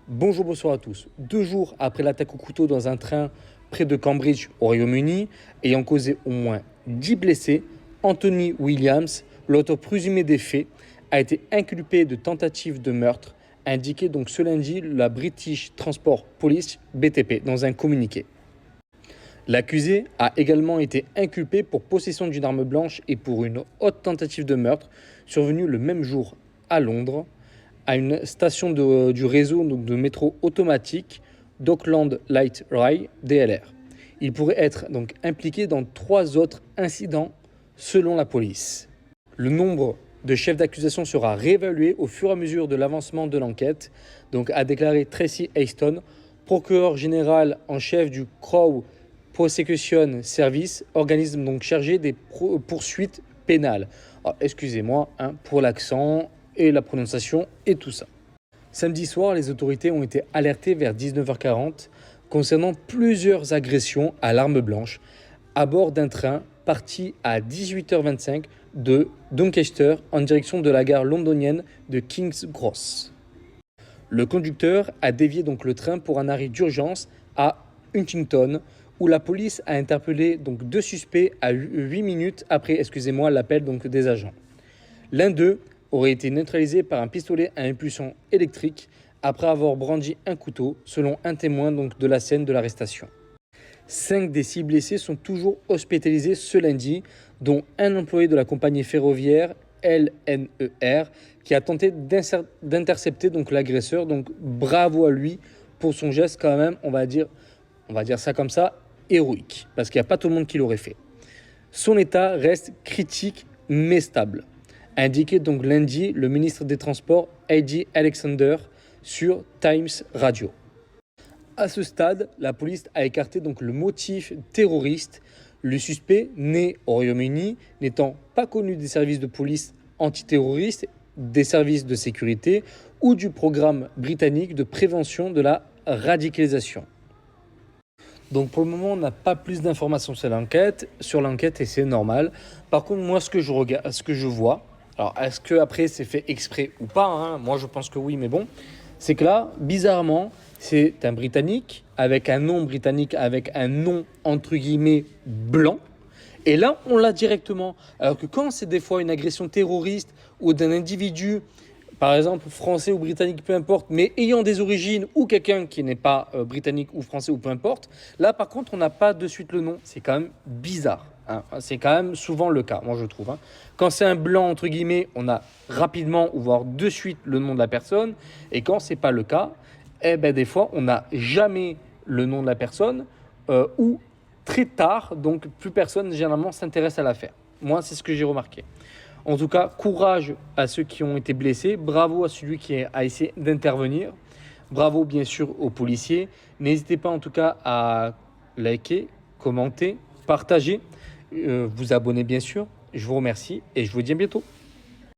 Bonjour, bonsoir à tous. 2 jours après l'attaque au couteau dans un train près de Cambridge au Royaume-Uni, ayant causé au moins 10 blessés, Anthony Williams, l'auteur présumé des faits, a été inculpé de tentative de meurtre, a indiqué donc ce lundi la British Transport Police BTP dans un communiqué. L'accusé a également été inculpé pour possession d'une arme blanche et pour une haute tentative de meurtre survenue le même jour à Londres, à une station du réseau donc de métro automatique d'Auckland Light Rail DLR. Il pourrait être donc impliqué dans 3 autres incidents selon la police. Le nombre de chefs d'accusation sera réévalué au fur et à mesure de l'avancement de l'enquête, donc a déclaré Tracy Aston, procureur général en chef du Crown Prosecution Service, organisme donc chargé des poursuites pénales. Alors, excusez-moi pour l'accent et la prononciation et tout ça. Samedi soir, les autorités ont été alertées vers 19h40 concernant plusieurs agressions à l'arme blanche à bord d'un train parti à 18h25 de Doncaster en direction de la gare londonienne de King's Cross. Le conducteur a dévié donc le train pour un arrêt d'urgence à Huntington, où la police a interpellé donc 2 suspects à 8 minutes après l'appel donc des agents. L'un d'eux aurait été neutralisé par un pistolet à impulsion électrique après avoir brandi un couteau, selon un témoin donc de la scène de l'arrestation. 5 des 6 blessés sont toujours hospitalisés ce lundi, dont un employé de la compagnie ferroviaire LNER qui a tenté d'intercepter donc l'agresseur. Donc bravo à lui pour son geste quand même, on va dire ça comme ça, héroïque, parce qu'il n'y a pas tout le monde qui l'aurait fait. Son état reste critique mais stable, a indiqué donc lundi le ministre des Transports Heidi Alexander sur Times Radio. À ce stade, la police a écarté donc le motif terroriste. Le suspect, né au Royaume-Uni, n'étant pas connu des services de police antiterroristes, des services de sécurité ou du programme britannique de prévention de la radicalisation. Donc pour le moment, on n'a pas plus d'informations sur l'enquête et c'est normal. Par contre, moi, ce que je vois, alors est-ce que après c'est fait exprès ou pas, moi je pense que oui, mais bon, c'est que là, bizarrement, c'est un Britannique avec un nom entre guillemets blanc. Et là, on l'a directement. Alors que quand c'est des fois une agression terroriste ou d'un individu, par exemple français ou britannique, peu importe, mais ayant des origines, ou quelqu'un qui n'est pas britannique ou français ou peu importe, là par contre on n'a pas de suite le nom. C'est quand même bizarre. C'est quand même souvent le cas, moi je trouve. Quand c'est un blanc entre guillemets, on a rapidement ou voire de suite le nom de la personne. Et quand c'est pas le cas, des fois on n'a jamais le nom de la personne ou très tard, donc plus personne généralement s'intéresse à l'affaire. Moi c'est ce que j'ai remarqué. En tout cas, courage à ceux qui ont été blessés. Bravo à celui qui a essayé d'intervenir. Bravo bien sûr aux policiers. N'hésitez pas en tout cas à liker, commenter, partager, vous abonner bien sûr. Je vous remercie et je vous dis à bientôt.